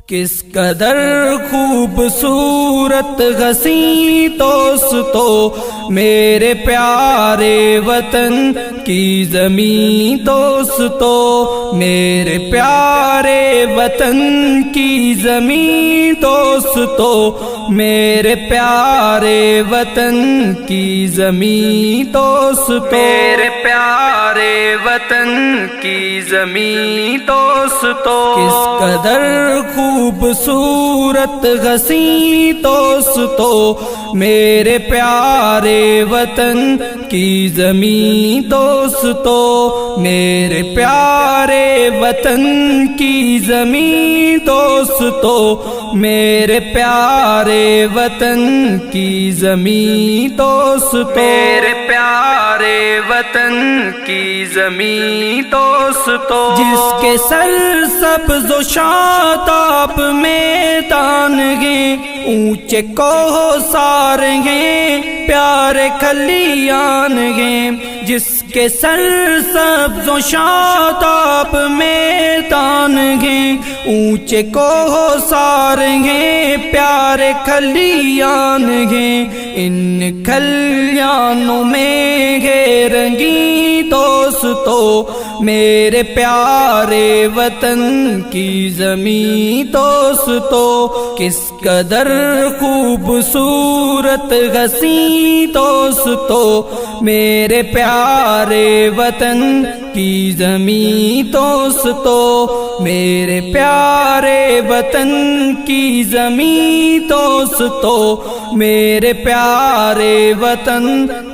کس قدر خوبصورت حسین دوستو میرے پیارے وطن کی زمین دوستو، میرے پیارے وطن کی زمین دوستو، میرے پیارے وطن کی زمین دوستو، میرے پیارے وطن کی زمین دوستو، کس قدر خوبصورت حسین دوستو میرے پیارے وطن کی زمین دوستو، میرے پیارے وطن کی زمین دوستو، میرے پیارے وطن کی زمین دوستو، میرے پیارے وطن کی زمین دوستو، جس کے سر سبز و شاداب میدان ہیں، اونچے کوثر ہیں، پیارے کھلیان ہیں، جس کے سر سبز و شاداب میدان ہیں، اونچے کوثر ہیں، پیارے کھلیان ہیں، ان کھلیانوں میں ہے رنگین دوستو میرے پیارے وطن کی زمین دوستو، کس قدر خوبصورت حسین دوستو میرے پیارے وطن کی زمین دوستو، میرے پیارے وطن کی زمین دوستو، میرے پیارے وطن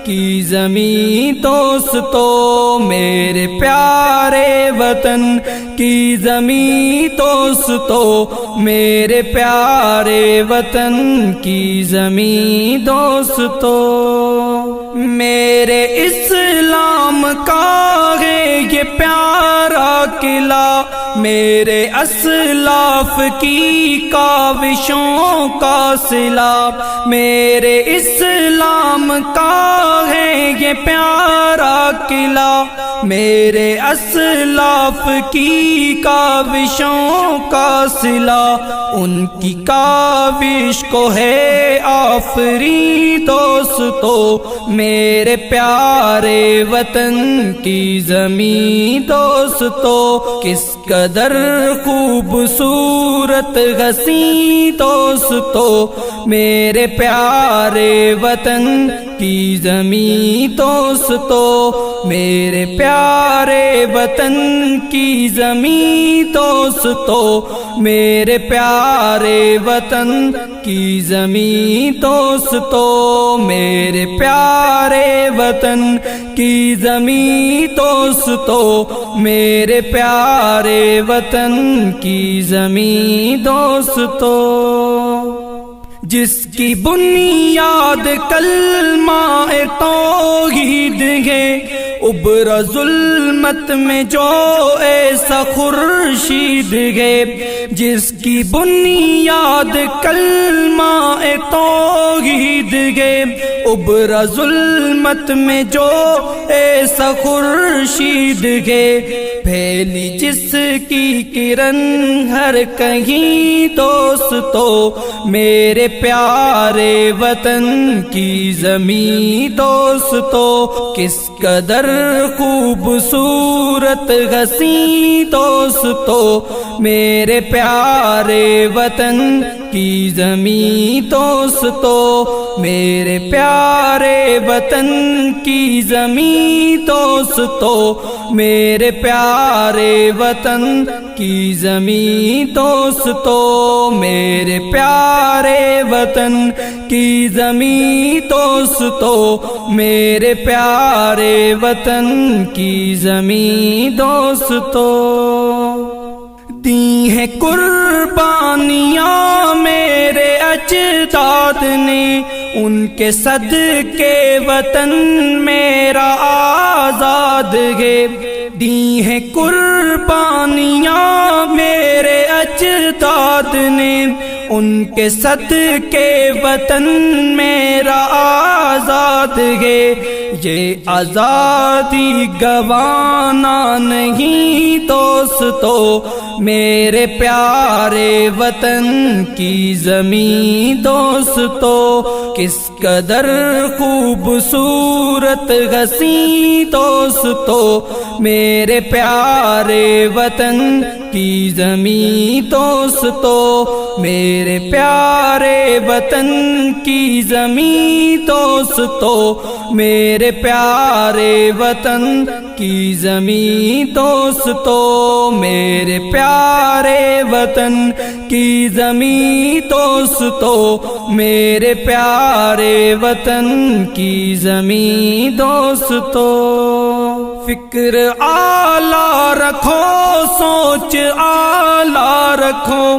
کی زمین دوستو، میرے پیارے وطن کی زمین دوستو، میرے پیارے وطن کی زمین دوستو، میرے اسلام کا ہے یہ پیارا قلعہ، میرے اسلاف کی کاوشوں کا صلہ، میرے اسلام کا ہے یہ پیارا قلعہ، میرے اسلاف کی کاوشوں کا صلہ، ان کی کاوش کو ہے آفری دوستو میرے پیارے وطن کی زمین دوستو، کس قدر خوبصورت حسین دوستو میرے پیارے وطن کی زمین دوستو، میرے پیارے وطن کی زمین دوستو، میرے پیارے وطن کی زمین دوستو، میرے پیارے وطن کی زمین دوستو، میرے پیارے وطن کی زمین دوستو، جس کی بنیاد کلمہ توحید ہے، ابھرا ظلمت میں جو ایسا خورشید ہے، جس کی بنیاد کلمہ توحید ہے، ابھرا ظلمت میں جو ایسا خورشید ہے، پھیلی جس کی کرن ہر کہیں دوستو میرے پیارے وطن کی زمین دوستو، کس قدر خوبصورت حسین دوستو میرے پیارے وطن کی زمین دوستو، میرے پیارے وطن کی زمین دوستو، میرے پیارے وطن کی زمین دوستو، میرے پیارے وطن کی زمین دوستو، میرے پیارے وطن کی زمین دوستو، دی ہیں قربانیاں میرے اجداد نے، ان کے صدقے وطن میرا آزاد ہے، دی ہیں قربانیاں میرے اجداد نے، ان کے صدقے وطن میرا آزاد ہے، یہ آزادی گوانا نہیں دوستو، میرے پیارے وطن کی زمین دوستو، کس قدر خوبصورت حسین دوستو، میرے پیارے وطن کی زمین دوستو، میرے پیارے وطن کی زمین دوستو، میرے پیارے وطن کی زمین دوستو، میرے پیارے وطن کی زمین دوستو، میرے پیارے وطن کی زمین دوستو، فکر اعلیٰ رکھو، سوچ اعلیٰ رکھو،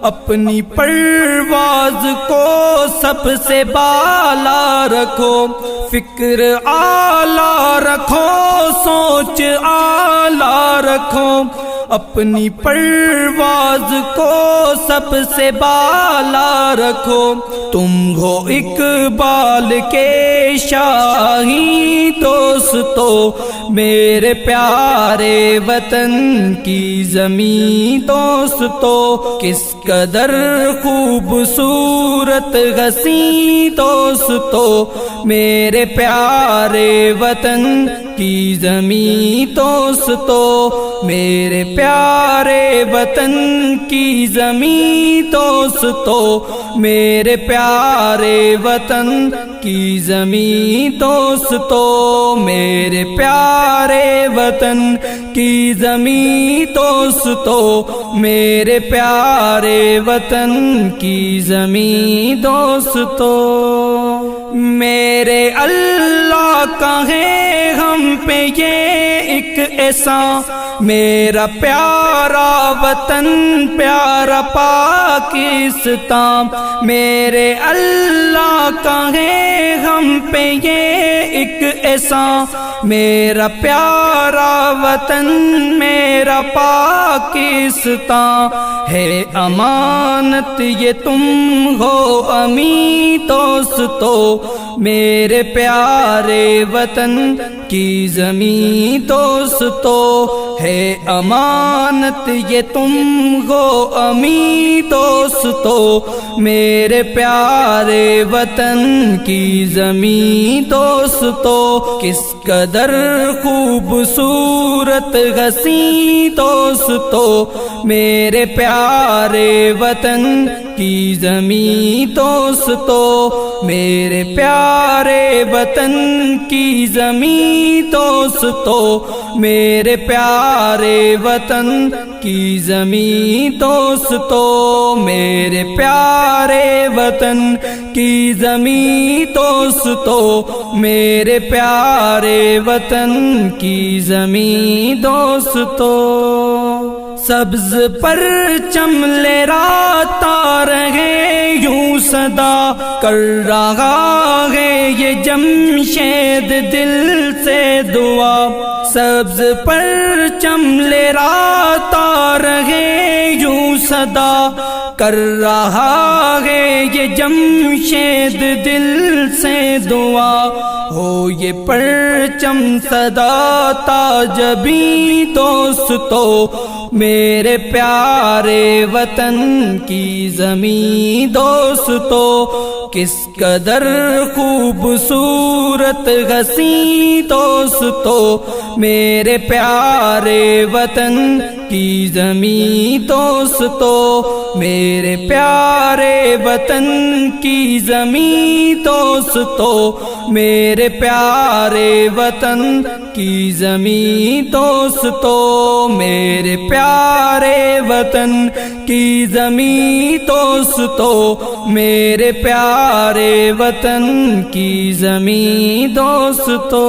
اپنی پرواز کو سب سے بالا رکھو، فکر اعلیٰ رکھو، سوچ اعلیٰ رکھو، اپنی پرواز کو سب سے بالا رکھو، تم ہو اقبال کے شاہی دوستو، میرے پیارے وطن کی زمین دوستو، کس قدر خوبصورت حسین دوستو، میرے پیارے وطن کی زمین دوستو، میرے پیارے وطن کی زمین دوستو، میرے پیارے وطن کی زمین دوستو، میرے پیارے وطن کی زمین دوستو، میرے پیارے وطن کی زمین دوستو، میرے اللہ کا ہے ہم پہ یہ ایک احسان، میرا پیارا وطن پیارا پاکستان، میرے اللہ کا ہے ہم پہ یہ ایک احسان، میرا پیارا وطن میرا پاکستان، ہے امانت یہ تم ہو امین دوستو، میرے پیارے وطن کی زمین دوستو، ہے امانت یہ تم ہو امین دوستو، میرے پیارے وطن کی زمین دوستو، کس قدر خوبصورت حسین دوستو، میرے پیارے وطن کی زمین دوستو، میرے پیارے وطن کی زمین دوستو، میرے پیارے وطن کی زمین دوستو، میرے پیارے وطن کی زمین دوستو، میرے پیارے وطن کی زمین دوستو، سبز پرچم لہراتا رہے یوں صدا کر رہا ہے یہ جمشید دل سے دعا، سبز پرچم لہراتا رہے یوں صدا کر رہا ہے یہ جمشید دل سے دعا، ہو یہ پرچم صدا تاجبی دوستو، میرے پیارے وطن کی زمین دوستو، کس قدر خوبصورت حسین دوستو، میرے پیارے وطن کی زمین دوستو، میرے پیارے وطن کی زمین دوستو، میرے پیارے وطن کی زمین دوستو، میرے پیارے وطن کی زمین دوستو، میرے پیارے وطن کی زمین دوستو۔